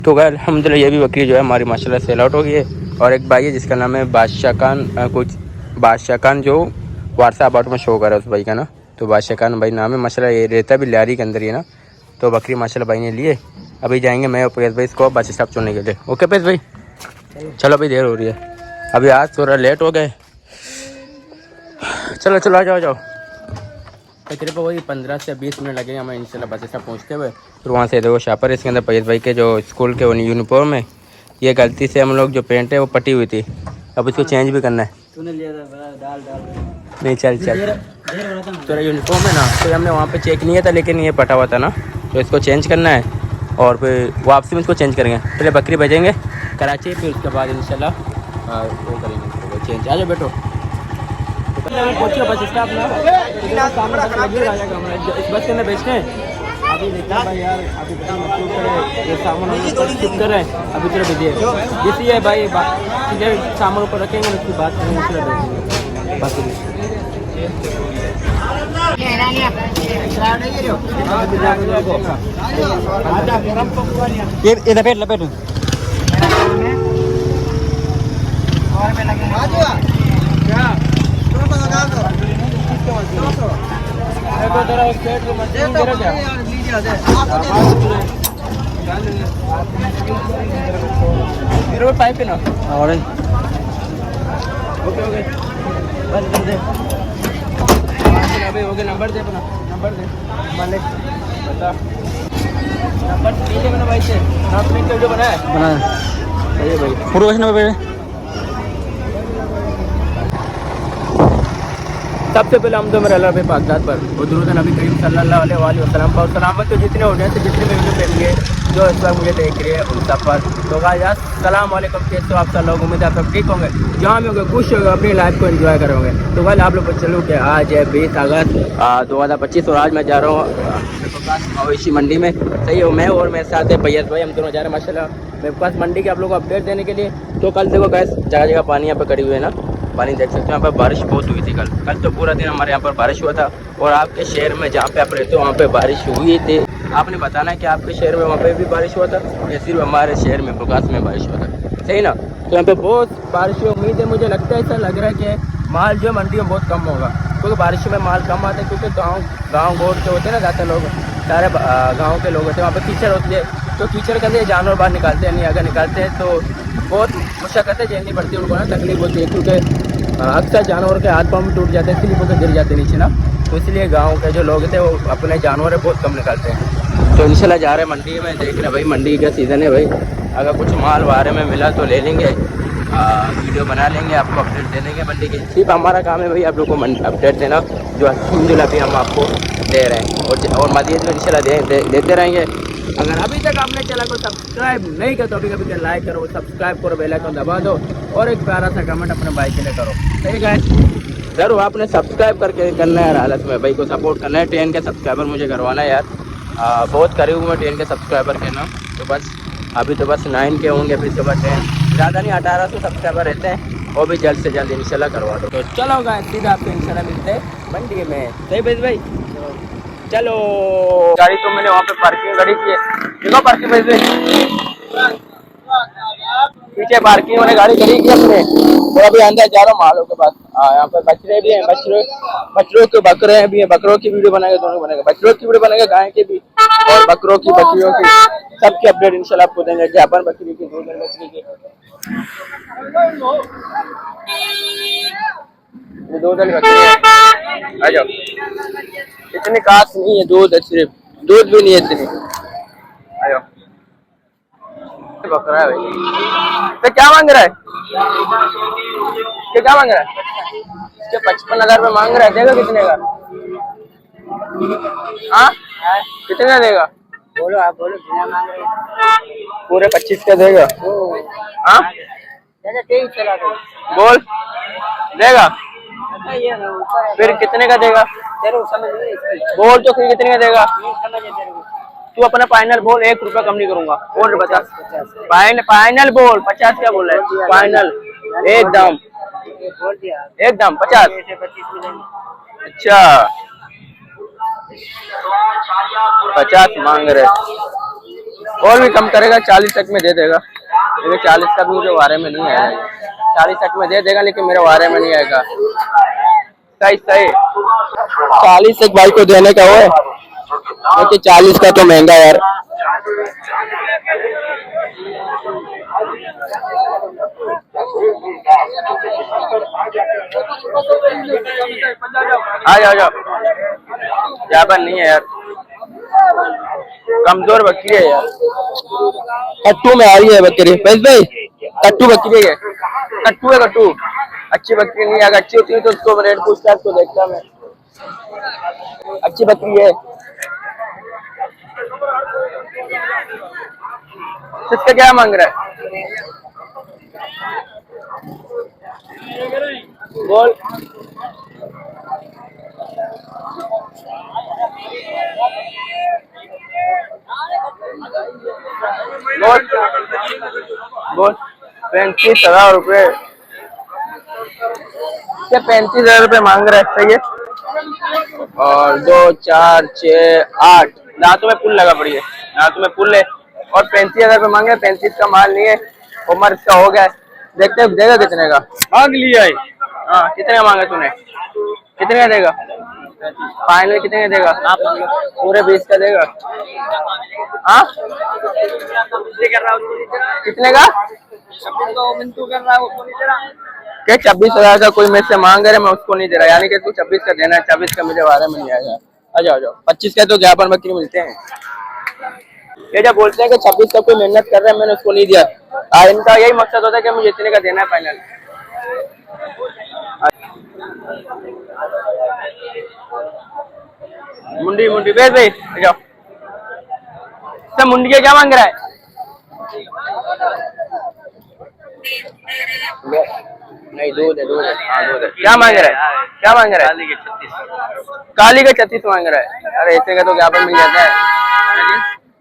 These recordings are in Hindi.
तो गए अल्हम्दुलिल्लाह ये भी बकरी जो है हमारी माशाल्लाह सेल आउट हो गई है। और एक भाई है जिसका नाम है बादशाह खान जो वारसा अबाउट में शो कर रहा है उस भाई का ना। तो बादशाह खान भाई नाम है माशाल्लाह। ये रहता भी लियारी के अंदर ही है ना। तो बकरी माशाल्लाह भाई ने लिए। अभी जाएंगे मैं और पैस भाई इसको बस स्टॉप छोड़ने के लिए। ओके पैस भाई चलो अभी देर हो रही है। अभी आज थोड़ा लेट हो गए। चलो चलो आ जाओ। तकरीबन वही 15 से 20 मिनट लगेंगे हमें इंशाल्लाह बस स्टॉप पहुँचते हुए। फिर वहाँ से देखो शापर इसके अंदर पैस भाई के जो स्कूल के यूनिफॉर्म है। ये गलती से हम लोग जो पेंट है वो पटी हुई थी। अब इसको चेंज भी करना है। तूने लिया था डाल नहीं चल तेरा यूनिफॉर्म है ना। तो हमने वहाँ पे चेक नहीं किया था लेकिन ये पटा हुआ था ना। तो इसको चेंज करना है और फिर वापसी में इसको चेंज करेंगे। पहले बकरी भेजेंगे कराची फिर उसके बाद इंशाल्लाह वो करेंगे चेंज। आ जाओ बैठो पहुँचो बस स्टॉप ना। इस बस के अंदर बैठते हैं। अभी देखना भाई यार अभी ये सामान शिफ्ट कर रहे हैं। अभी तरह भेजिए जैसे है भाई सीधे सामान ऊपर रखेंगे उसकी बात करेंगे बाकी ये लपेट पाइप है ना और ओके बस कर दे अभी हो गया। नंबर दे अपना नंबर दे मालिक बता नंबर दीजिए मैंने भाई से आपने वीडियो बनाया सही है भाई फोटो नंबर। सबसे पहले हम तो मेरे अल्लाह पे पाकदात पर और दुरूद नबी करीम सल्लल्लाहु अलैहि वसल्लम पर सलामत तो जितने हो जाए जितने भी वीडियो देखेंगे जो इस बार मुझे देख रहे हैं उन सब पर। तो गाइस सलाम वालेकुम कैसे हो आप सब लोग। उम्मीद है आप सब ठीक होंगे जहाँ भी होंगे खुश होंगे अपनी लाइफ को एंजॉय करोगे। तो गाइस आप लोग को चलूँ कि आज है 20 अगस्त 2025 और आज मैं जा रहा हूँ मवेशी मंडी में। सही हो मैं और मेरे साथ है भैया भाई हम दोनों जा रहे हैं माशाल्लाह मेरे पास मंडी के आप लोग को अपडेट देने के लिए। तो कल देखो गैस जगह जगह पानी यहाँ पर खड़ी हुई है ना। पानी देख सकते हो यहाँ पर बारिश बहुत हुई थी कल तो पूरा दिन हमारे यहाँ पर बारिश हुआ था। और आपके शहर में जहाँ पे आप रहते हो वहाँ पे बारिश हुई थी। आपने बताना है कि आपके शहर में वहाँ पे भी बारिश हुआ था या सिर्फ हमारे शहर में प्रकाश में बारिश हुआ था। सही ना। तो यहाँ पे बहुत बारिश की उम्मीद है। मुझे लगता है ऐसा लग रहा है कि माल जो मंडी में बहुत कम होगा क्योंकि बारिश में माल कम आता है क्योंकि गाँव गोड़ के होते हैं ना ज़्यादा लोग सारे गाँव के लोग होते हैं वहाँ पर कीचड़ होती है। तो कीचड़ के अंदर जानवर बाहर निकालते हैं नहीं अगर निकालते हैं तो बहुत मुश्किलें झेलनी पड़ती है उनको ना तकलीफ होती है क्योंकि अक्सर जानवर के हाथ पाँव में टूट जाते हैं स्लिप होकर गिर जाते नीचे ना। तो इसलिए गांव के जो लोग थे वो अपने जानवर बहुत कम निकालते हैं। तो इंशाल्लाह जा रहे हैं मंडी में देख रहे भाई मंडी का सीज़न है भाई। अगर कुछ माल बारे में मिला तो ले लेंगे वीडियो बना लेंगे आपको अपडेट दे देंगे मंडी की। सिर्फ हमारा काम है भाई आप लोग को अपडेट देना जो अल्हम्दुलिल्लाह अभी हम आपको दे रहे हैं और मज़ीद में इंशाल्लाह देते रहेंगे। अगर अभी तक आपने चैनल को सब्सक्राइब नहीं किया तो अभी कभी लाइक करो सब्सक्राइब करो बेल आइकन दबा दो और एक प्यारा सा कमेंट अपने भाई के लिए करो। ठीक है ज़रूर आपने सब्सक्राइब करके करना है यार हालत में भाई को सपोर्ट करना है। 10 के सब्सक्राइबर मुझे करवाना है यार बहुत करीब हूँ मैं 10 के सब्सक्राइबर के ना। तो बस अभी तो बस 9 के होंगे फिर तो बस 10 ज़्यादा नहीं 1800 सब्सक्राइबर रहते हैं वो भी जल्द से जल्द इंशाल्लाह करवा दो। तो चलो गाइस सीधा आपको इंशाल्लाह मिलते हैं मंडी में। सही भाई चलो गाड़ी तो मैंने वहाँ पे पार्किंग गाड़ी की है देखो पार्किंग में पीछे पार्किंग मैंने गाड़ी खड़ी की अपने। तो अभी अंदर जा रहा हूँ मालों के पास। यहाँ पे बछड़े भी हैं बछड़ों के बकरे भी हैं बकरों की वीडियो बनाएगा दोनों बनेगा बछड़ों की वीडियो बनेगा गाय की भी और बकरों की बकरियों की सबकी अपडेट इंशाल्लाह आपको देंगे। जापान बकरी की दूध बकरी की दूध वाली बकरी आ जाओ। इतनी खास नहीं है दूध सिर्फ दूध भी नहीं है इतनी। आयो बकरा है भाई तो क्या मांग रहा है क्या मांग रहा है इसके 55,000 रुपये मांग रहा है। देगा कितने का हाँ कितने का देगा बोलो आप बोलो बिना मांग रहे पूरे 25 का देगा हाँ बोल देगा फिर कितने का देगा बोल तो फिर कितने का देगा तू अपना फाइनल बोल 1 रुपया कम नहीं करूंगा बोल 50 फाइनल बोल 50 क्या बोल रहा है फाइनल एकदम 50 अच्छा 50 मांग रहे और भी कम करेगा, 40 तक में दे देगा, लेकिन 40 का भी मुझे वारे में नहीं आएगा। 40 तक में दे देगा लेकिन मेरे वारे में नहीं आएगा। सही सही 40 एक भाई को देने का वो, क्योंकि 40 का तो महंगा यार। आ जाओ जाओ, जाबर नहीं है यार, कमजोर बकरी है यार। कट्टू में आ रही है बकरी भाई, कट्टू बकरी है, कट्टू है कट्टू। अच्छी बकरी नहीं है, अगर अच्छी होती है तो उसको रेट पूछता, उसको देखता मैं। अच्छी बकरी है। इसका क्या मांग रहा है? बोल। बोल बोल। 35,000 रुपये, 35,000 रुपये मांग रहा है। सही है। और 2 4 6 8 दांतों में पुल लगा पड़ी है, दांतों में पुल है। और 35,000 रुपये मांगे। 35 का माल नहीं है, उम्र इसका हो गया है। देखते देगा कितने का मांग लिया है। हाँ कितने का मांगा तूने? कितने का देगा? फाइनल कितने का देगा? पूरे 20 का देगा। हाँ कितने का? 26,000 का कोई मेरे से मांग रहा है, मैं उसको नहीं दे रहा, यानी कि तू 26 का देना है। 26 का मुझे वारे में नहीं आएगा। आ जाओ जाओ। 25 का तो ज्ञापन बकरी मिलते हैं। ये जब बोलते हैं कि 26 का कोई मेहनत कर रहा है, मैंने उसको नहीं दिया। इनका यही मकसद होता है कि मुझे इतने का देना है फाइनल। मुंडी मुंडी भेज भाई, जाओ। सब मुंडी के क्या मांग रहा है? नहीं दूध है, दूध है। हाँ दूध है। क्या मांग रहा है? क्या मांग रहा है? काली का 36 मांग रहा है। अरे ऐसे का तो ज्ञापन मिल जाता है।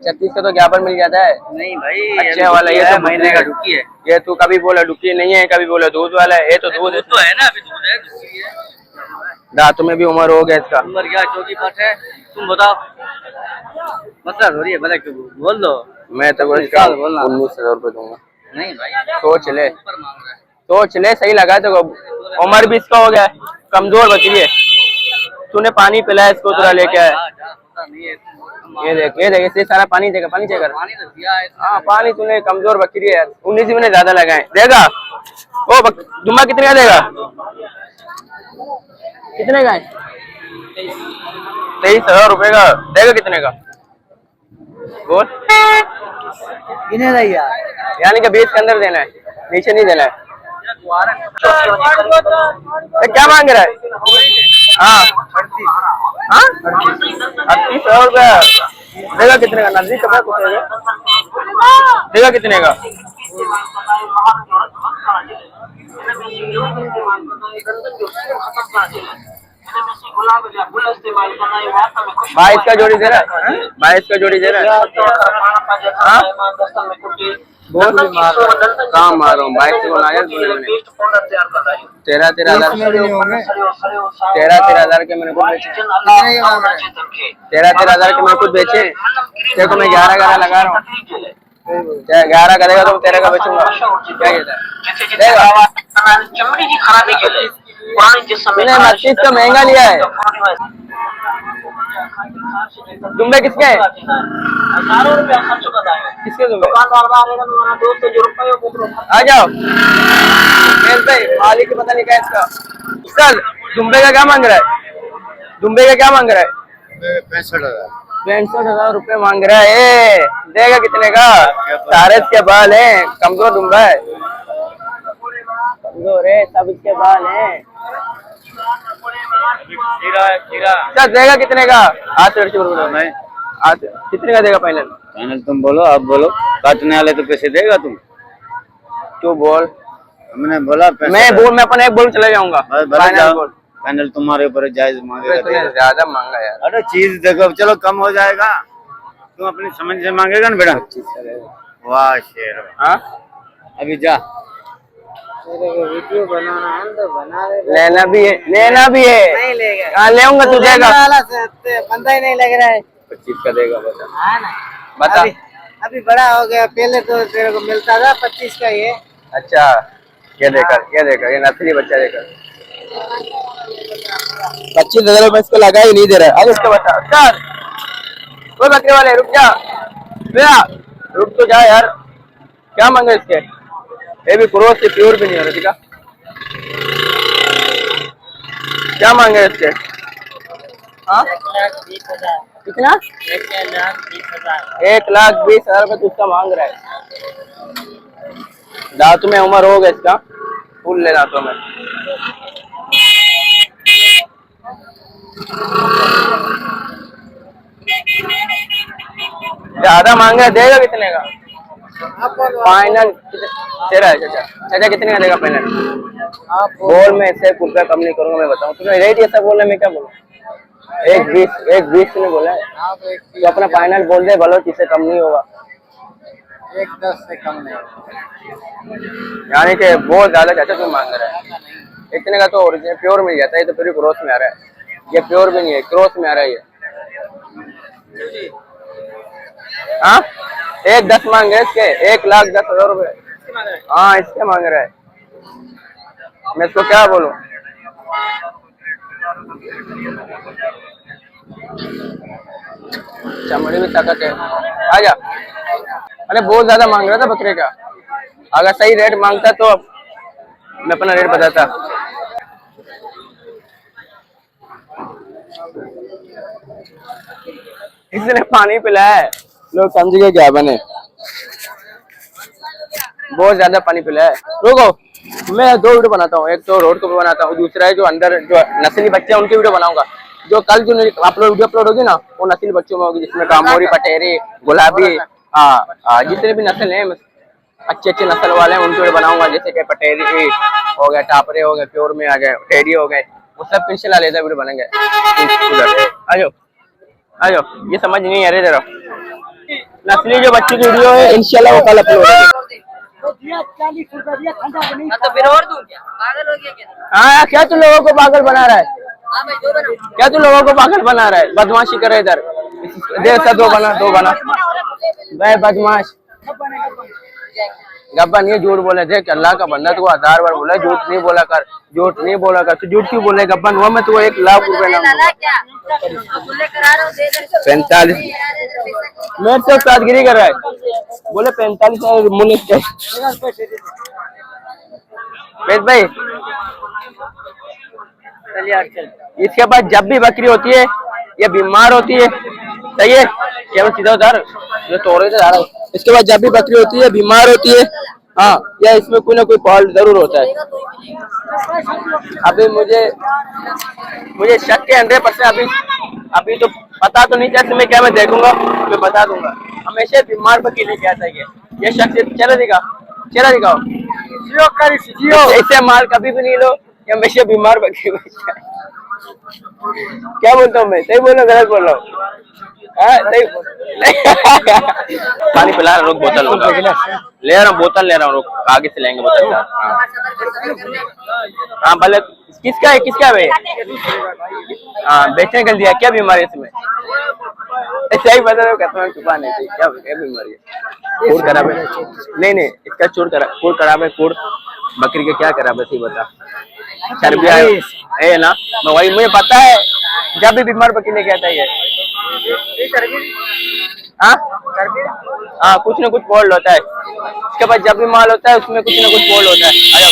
36 का तो ज्ञापन मिल जाता है। नहीं भाई अच्छे वाला ये तो महीने का डुकी है। ये तू कभी बोला डुकी नहीं है, कभी बोला दूध वाला है। ये तो दूध है, तो है ना, अभी दूध है, डुकी है। दांतों में भी उम्र हो गया इसका। उम्र क्या 24 है? तुम बताओ, मतलब हो रही है, बता क्यों बोल दो। मैं तो 19,000 रुपये दूंगा। नहीं भाई सोच ले, सोच ले, सही लगा है तो। उम्र भी इसका हो गया है, कमजोर बकरी है। तूने पानी पिलाया इसको, थोड़ा लेके आया। ये देख, ये देख, इससे सारा पानी देगा, पानी देगा। हाँ पानी, तूने कमजोर बकरी है। 19 ही मैंने ज्यादा लगाए। देगा ओ जुम्मा कितने का देगा? कितने का है? 23,000 रुपये का देगा। कितने का बोल? यानी कि 20 के अंदर देना है, नीचे नहीं देना है। क्या मांग रहा है? हाँ 38,000 रुपया देगा। कितने का? नजदीक कपड़ा कुछ देगा। कितने का? बाईस का जोड़ी दे रहा है। 22 का जोड़ी दे रहा है। काम मार रहा हूँ 22 को ना यार। 13,000 के मैंने को बेचे। 13,000 के मेरे को बेचे। देखो मैं 11 लगा रहा हूँ। 11 करेगा तो 13 का बेचूंगा। क्या कहता है? चमड़ी की खराबी के लिए 32 का महंगा लिया है। दुम्बे किसके हैं? किसके दुम्बे? आ जाओ भाई, मालिक को पता नहीं क्या इसका। सर दुम्बे का क्या मांग रहा है? दुम्बे का क्या मांग रहा है? 65,000 रुपये मांग रहा है। देगा कितने का? सारे इसके बाल है, कमजोर दुम्बा है, कमजोर है, सब इसके बाल है। क्या देगा? कितने का? कितने का देगा फाइनल? फाइनल तुम बोलो, आप बोलो। काटने वाले तो पैसे देगा तुम। तू बोल। हमने बोला मैं अपना एक बोल चले जाऊंगा। फाइनल तुम्हारे ऊपर जायज मांगेगा। ज्यादा मांगा यार। अरे चीज देखो, चलो कम हो जाएगा। तुम अपनी समझ से मांगेगा ना बेटा। वाह शेर। हाँ अभी जा, वीडियो बनाना है तो बना ले। लेना भी है, लेना भी है। नहीं लेगा। हाँ लेऊंगा, तू देगा। बंदा ही नहीं लग रहा है। 25 का देगा। बता हाँ ना बता। अभी बड़ा हो गया, पहले तो तेरे को मिलता था 25 का ये। अच्छा, ये नकली बच्चा देकर 25,000 रुपए इसको लगा ही नहीं दे रहा। अब इसको बता सर, कोई बकरे वाले रुक जा भैया, रुक तो जा यार, क्या मांगे इसके? ये भी क्रॉस से प्योर भी नहीं हो रहा, क्या मांगे इसके? हाँ 1,20,000। कितना? 1,20,000। 1,20,000 रुपए तो उसका मांग रहा है। दांत में उम्र हो गया इसका, फूल ले दांतों में। ज्यादा मांग रहा है, देगा कितने का फाइनल? तेरा है चाचा, चाचा कितने का देगा फाइनल? बोल, मैं इससे रुपया कम नहीं करूंगा, मैं बताऊं तुम्हें रेट ऐसा बोल रहा है, मैं क्या बोलूं? 1,20 ने बोला है, तो अपना फाइनल बोल दे, बलोच इससे कम नहीं होगा। 1,10 से कम नहीं। यानी कि बहुत ज्यादा चाचा तुम मांग रहा है। इतने का तो ओरिजिनल प्योर मिल जाता है, तो फिर क्रॉस में आ रहा है। ये प्योर भी नहीं है, क्रॉस में आ रहा है ये। हाँ 1,10 मांग रहे इसके, 1,10,000 रुपए। हाँ इसके मांग रहा है, मैं इसको क्या बोलूं? चमड़ी में ताकत है, आजा। अरे बहुत ज्यादा मांग रहा था बकरे का, अगर सही रेट मांगता तो मैं अपना रेट बताता। इसने पानी पिलाया है, लोग समझिए क्या बने, बहुत ज्यादा पानी पिलाया है। रुको, मैं 2 वीडियो बनाता हूँ, एक तो रोड को भी बनाता हूँ, दूसरा है जो अंदर जो नस्ली बच्चे हैं उनकी वीडियो बनाऊंगा। जो कल जो वीडियो अपलोड होगी ना, वो नस्ली बच्चों में होगी, जिसमें कामोरी, पटेरी, गुलाबी, जितने भी नस्ल हैं अच्छे अच्छे नस्ल वाले हैं, उनकी वीडियो बनाऊंगा। जैसे कि पटेरी हो गए, टापरे हो गए, प्योर में आ गए, टेडी हो गए, वो सब इंशाल्लाह लेदा वीडियो बनेंगे। आजो आजो, ये समझ नहीं आ रही जरा, नस्ली जो बच्ची की वीडियो है इंशाल्लाह वो कल अपलोड होगी। तो फिर और दूं क्या? पागल हो गया क्या? हाँ क्या तू लोगों को पागल बना रहा है? क्या तू लोगों को पागल बना रहा है? बदमाशी करे इधर, देख दो बना भाई बदमाश। गब्बा नहीं, झूठ बोले, देख अल्लाह का बंदा, तू 1000 बार बोला झूठ नहीं बोला कर, झूठ नहीं बोला कर। तू झूठ क्यों बोले गब्बन? हुआ मैं तो 1,00,000 रुपए ना 45 मेरे से सादगिरी कर रहा है, बोले 45 मुल्क भाई। इसके बाद जब भी बकरी होती है या बीमार होती है, सही है केवल सीधा उधर जो तोड़ रहे थे। इसके बाद जब भी बकरी होती है, बीमार होती है, हाँ, या इसमें कोई ना कोई फॉल्ट जरूर होता है। अभी मुझे शक के 100% अभी तो पता तो नहीं चलता, मैं क्या मैं देखूंगा, मैं बता दूंगा। हमेशा बीमार बकरी लेके आता है ये शक से। चला दिखाओ ऐसे माल कभी भी नहीं लो, या हमेशा बीमार बकरी। क्या बोलता हूँ मैं, सही बोल रहा हूँ गलत बोल रहा हूँ? पानी पिला रहा, रुक बोतल ले रहा हूँ, बोतल ले रहा हूँ, रुक आगे से लेंगे बोतल। हाँ भले, किसका है भाई? हाँ बेचने कर दिया, क्या बीमारी है इसमें? सही बता रहे हो, कहता हूँ छुपा नहीं थी, क्या बीमारी है? खून खराब है? नहीं इसका खून खराब है, खून बकरी के क्या खराब है सही बता। चर्बी है ना, मैं वही, मुझे पता है जब भी बीमार बकरी लेके आता है हाँ कुछ ना कुछ फॉल्ट होता है। इसके बाद जब भी माल होता है उसमें कुछ ना कुछ फॉल्ट होता है। आ जाओ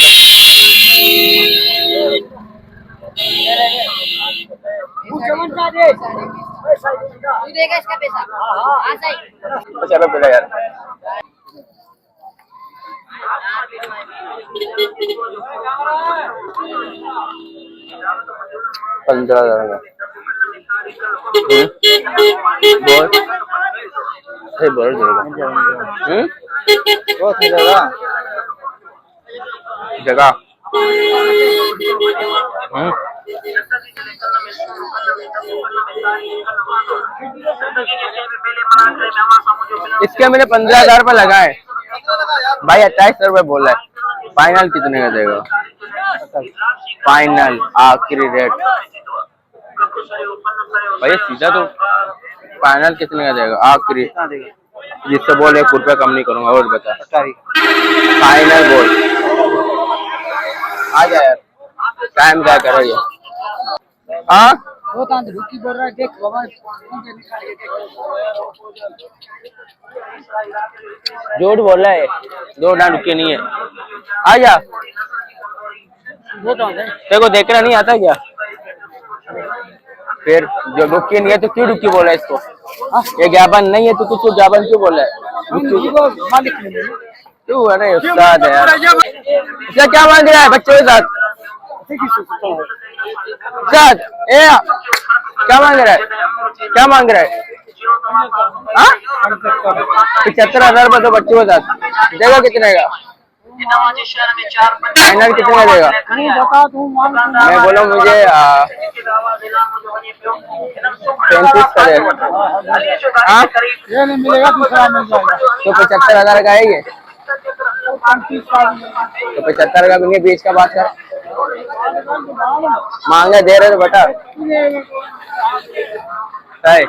चलो पहले यार, 15,000 का बोल जगह इसके मैंने 15,000 रुपये लगाए भाई, 28 रुपये बोला है। फाइनल कितने का देगा? फाइनल आखिरी रेट भाई सीधा तो फाइनल कितने का देगा? आखिरी जिससे बोल 1 रुपया कम नहीं करूंगा। और बता 18 फाइनल बोल। आ जा यार, टाइम क्या करो ये। हाँ वो तो रुकी बोल रहा है, देख बाबा झूठ बोल रहा है, 2 रुके नहीं है। आ जा, वो तो है। तेरे को देखना नहीं आता क्या? फिर जो रुकी नहीं है तो क्यों रुकी बोला इसको? ये ज्ञापन नहीं है तो कुछ ज्ञापन क्यों बोला है? मालिक ने तू अरे उस्ताद है यार। इसका क्या मांग रहा है बच्चों के साथ? उस्ताद ए क्या मांग रहा है? क्या मांग रहा है? हाँ 75,000 रुपये तो बच्चों के साथ देगा। कितने का फाइनल कितने का देगा? बता दूं मैं बोला मुझे 35 का देगा। हाँ ये नहीं मिलेगा, दूसरा मिल जाएगा। तो 75,000 का है ये। तो 75 का भी नहीं, 20 का बात कर। मांगे दे रहे तो बता है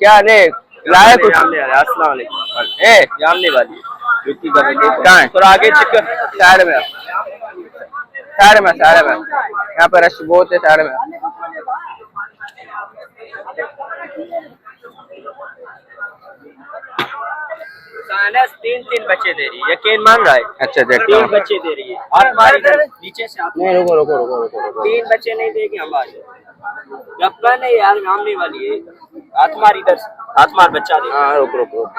क्या? रे लाया कुछ? अस्सलाम वालेकुम। ए जानने वाली कहाँ है? थोड़ा आगे साइड में, साइड में, साइड में। यहाँ पे रश बहुत है साइड में। सानस 3 बच्चे दे रही है, यकीन मान रहा है। अच्छा देखता 3 हूँ। बच्चे दे रही है। आप हमारी तरफ नीचे से आप नहीं रुको रुको रुको रुको रुको। 3 बच्चे नहीं देगी हमारे। रब्बा ने यार नामने वाली है। आत्मार इधर से, आत्मार बच्चा दे। हाँ रुक रुक रुक।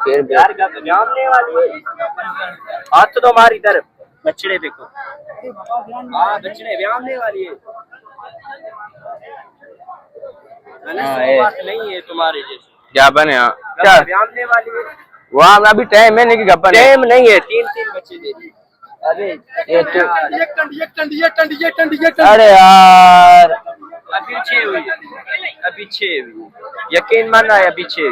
फिर यार नामने वाली है। हाथ तो हमारी तरफ बच्चे देखो। हाँ बच्चे व्यामने वाली है। बात नहीं है तुम्हारे जैसे। क्या बने? क्या व्यामने वाली है। वहाँ में अभी टाइम है नहीं कि गप्पा नहीं? टाइम नहीं है, 3 बच्चे दे दी। अरे ये तो ये अरे यार अभी 6 हुई, अभी 6 हुई। यकीन मानना है अभी 6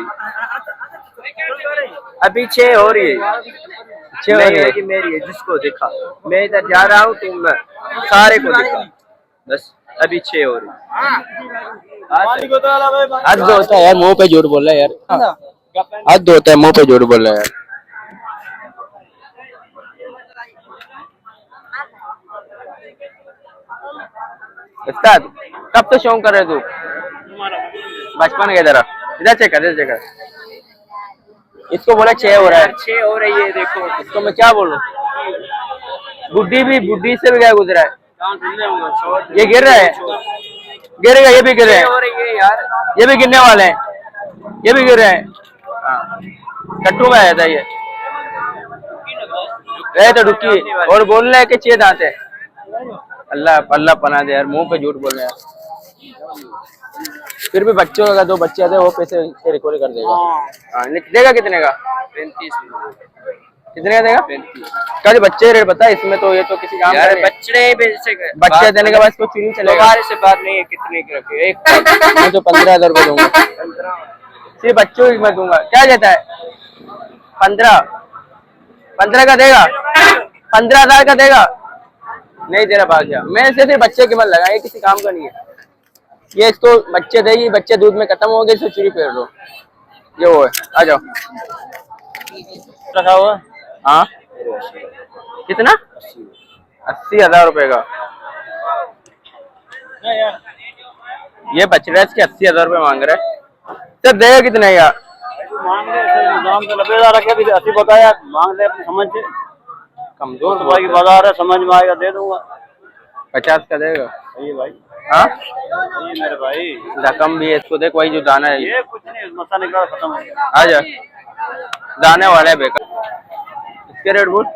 अभी 6 हो रही है। 6 नहीं होगी मेरी है, जिसको देखा मैं इधर जा रहा हूँ, तुम सारे को देखा, बस अभी 6 हो रही। हद होता है यार, मुंह पे झूठ बोल रहा है यार। हद होता है, मुंह पे झूठ बोल रहा है यार। उस्ताद कब तो शौक कर रहे तू? बचपन के तरह। इधर चेक कर, इधर चेक कर। इसको बोला 6 हो रहा है। 6 हो रही है, देखो इसको मैं क्या बोलूं? बुद्धि से भी क्या गुजरा है? ये गिर रहा है, गिरेगा, ये भी गिर रहा हो है, रही है यार। ये भी गिरने वाले हैं, ये भी गिर रहे हैं। हाँ कट्टू में आया था ये। गए तो डुक्की और बोल रहे हैं कि 6 दांत है। अल्लाह अल्लाह पना दे यार, मुंह पे झूठ बोल रहे हैं। फिर भी बच्चों का 2 बच्चे आते वो पैसे रिकवरी कर देगा। हाँ देगा कितने का? 35 कितने का देगा? 35 का। जो बच्चे रेट बता, इसमें तो ये तो किसी काम का यार नहीं है। बच्चे देने के बाद इसको फ्री चलेगा। हमारे से बात नहीं है, कितने की रखे एक मैं तो 15,000 रुपये दूंगा, सिर्फ बच्चों की मैं दूंगा। क्या देता है? 15 का देगा? 15,000 का देगा? नहीं दे रहा भाग जा। मैं इसे सिर्फ बच्चे की मत लगा, ये किसी काम का नहीं है। ये इसको बच्चे देगी, बच्चे दूध में खत्म हो गए, इसको चुरी फेर दो। ये वो है, आ जाओ। रखा हुआ। हाँ कितना? 80,000 रुपए का। ये बच रहा है, इसके 80,000 रुपए मांग रहा है। सर देगा कितने का? मांग ले दाम तो 90,000 रखे, भी 80 बताया। मांग ले अपनी समझ से। कमजोर तो भाई बाजार है, समझ में आएगा दे दूंगा। 50 का देगा? सही भाई, हाँ सही मेरे भाई। रकम भी है, इसको देख वही जो दाना है। ये कुछ नहीं, मसा निकला खत्म हो गया। आ जा, दाने वाले है बेकार। इसके रेट बोल।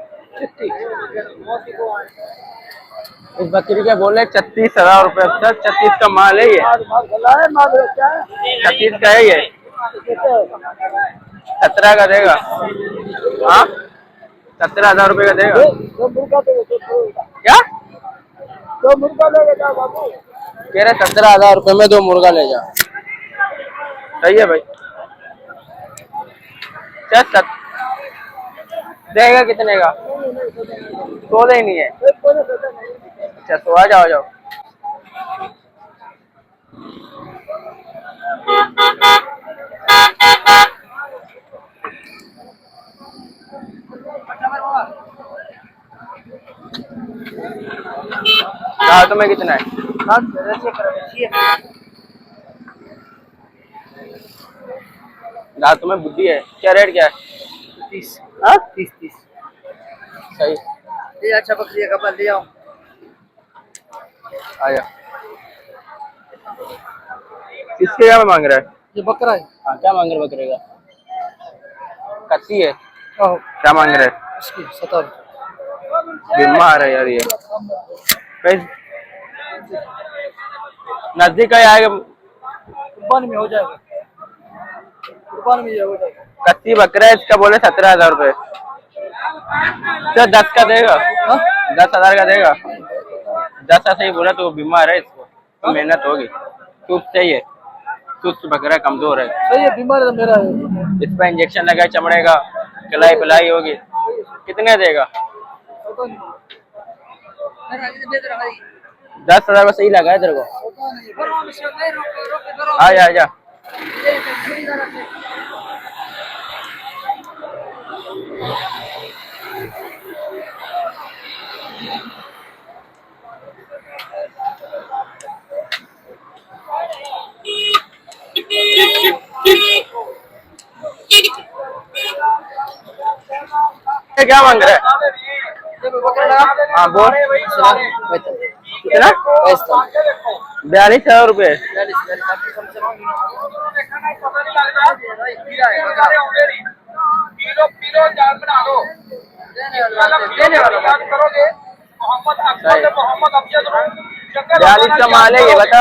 इस बकरी के बोले 36,000 रुपए। 36 का माल है ये, 36 का है ये। 17 का देगा? हाँ 17,000 रुपए का देगा। क्या कह रहे? 17,000 रुपए में 2 मुर्गा ले जा। सही है भाई। चल देगा कितने का? 16 ही नहीं है। अच्छा तो आ जाओ, आ जाओ। दांतों में कितना है? दांतों में बुद्धि है। क्या रेट क्या है? 30। हाँ 30। सही। ये अच्छा बकरी है, कपल ले आओ। आया किसके क्या मांग रहा है? ये बकरा है। हाँ क्या मांग रहे बकरे का? कच्ची है। आहो, क्या मांग रहे हैं? इसकी 70। बीमार है यार ये। कहीं नजदीक का आएगा। कुर्बानी में हो जाएगा, कुर्बानी में ये हो जाएगा। कच्ची बकरा है इसका, बोले 17,000 रुपए। तो 10 का देगा? 10,000 का देगा? 10 ऐसे ही बोला तो बीमार है इसको तो मेहनत होगी। सुस्त चाहिए, सुस्त बकरा कमजोर है। सही है, बीमार है मेरा है। इस पर इंजेक्शन लगा चमड़े का, खिलाई पिलाई होगी। कितने देगा? 10,000 का सही लगा है तेरे को? आजा आजा। क्या मांग रहा है? हाँ बोल। कितना? 42,000 रुपए। बयालीस का माल है ये, बता।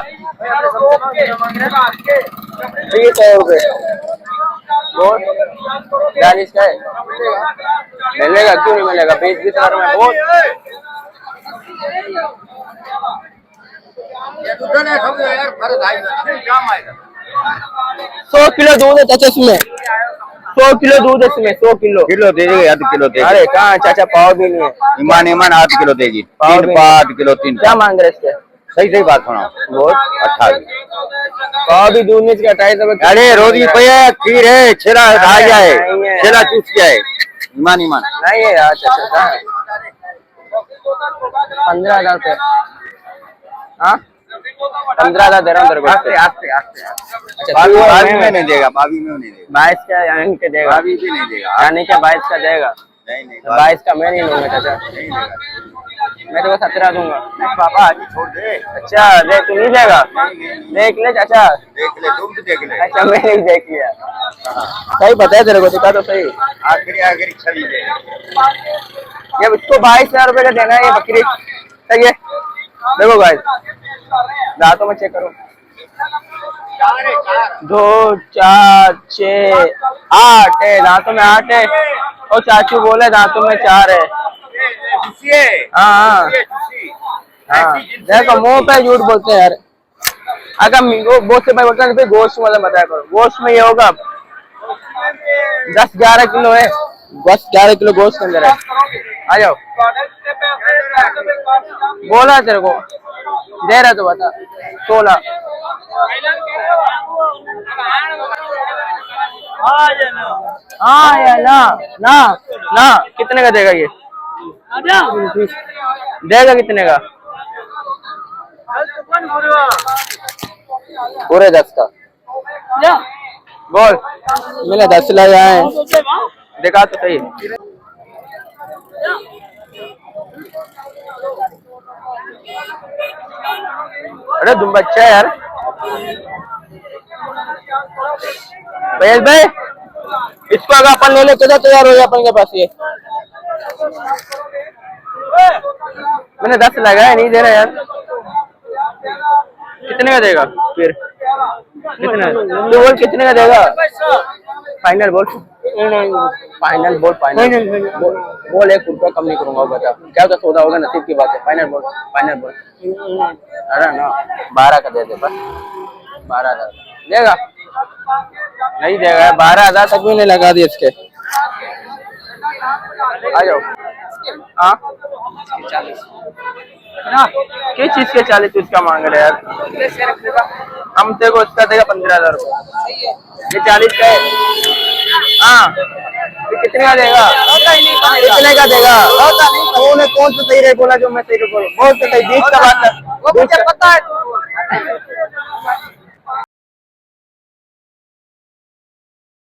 20,000 रुपए। 42 का है। मिलेगा क्यों नहीं मिलेगा? 20,000 में बहुत। 100 किलो दूध है चाचा इसमें। 100 किलो दूध है इसमें। 100 किलो। किलो दे देगी, आध किलो देगी। अरे कहाँ चाचा, पाव भी नहीं है। ईमान ईमान आध किलो देगी। पाव 3 भी पाव 8 किलो 3। क्या मांग रहे इसके? सही सही बात सुना। बहुत 28। पाव भी दूध में 28 रुपए। अरे रोजी पे है, खीर है, छेला भाजा है, नहीं है। छेला चूस गया है। ईमान ईमान नहीं है यार चाचा, कहाँ है? 15,000 रुपए। हाँ 15,000 दे रहा हूँ तेरे को। आस्ते आस्ते आस्ते। अच्छा बावी में नहीं देगा, बावी में नहीं देगा। 22 का यानी के देगा? बावी भी नहीं देगा। यानी क्या 22 का देगा? नहीं नहीं 22 का मैं नहीं लूंगा चाचा। नहीं देगा। मैं तेरे को 17 दूंगा। नहीं पापा आज छोड़ दे। अच्छा दे, तू नहीं देगा? देख ले चाचा। देख ले, तुम भी देख ले। अच्छा मैंने भी देख लिया। सही पता है तेरे को, दिखा तो सही। आखिरी आखिरी छवि दे। ये इसको 22,000 रुपए का देना है ये बकरी। सही है। देखो गाइस, दांतों में चेक करो। 2 4 6 8 है दांतों में, 8 है। और चाचू बोले दांतों में 4 है। हाँ हाँ हाँ। देखो मुंह पे झूठ बोलते हैं यार। अगर वो बहुत से भाई बोलते हैं गोश्त वाला बताया करो। गोश्त में ये होगा 10-11 किलो है। 10-11 किलो गोश्त के अंदर है। आ जाओ। बोला तेरे को दे रहा तो बता। 16। हाँ या ना ना ना। कितने का देगा ये? देगा कितने का? पूरे 10 का बोल। मैंने 10 लाया है। देखा तो सही। अरे तुम बच्चा है यार। भैया भाई इसको अगर अपन ले लेते तो तैयार हो गया अपन के पास ये। मैंने 10 लगाया, नहीं दे रहा यार। कितने का देगा फिर? कितने तो बोल, कितने का देगा? फाइनल बोल। फाइनल बोल। फाइनल बोल 1 रुपया कम नहीं करूंगा। बता क्या होता, सौदा होगा, नसीब की बात है। फाइनल बोल, फाइनल बोल। अरे ना 12 का दे दे बस। 12,000 देगा? नहीं देगा। 12,000 तक भी नहीं लगा दिए इसके। आ जाओ। हाँ किस चीज के 40 तू इसका मांग रहे यार? हम तेरे को इसका देगा 15,000 रुपये। ये 40 का है। हाँ ये कितने का देगा? कितने का देगा? तूने कौन सा सही रे बोला जो मैं सही रे बोलूं? बोल तो सही, बीच का बात है। वो मुझे पता है।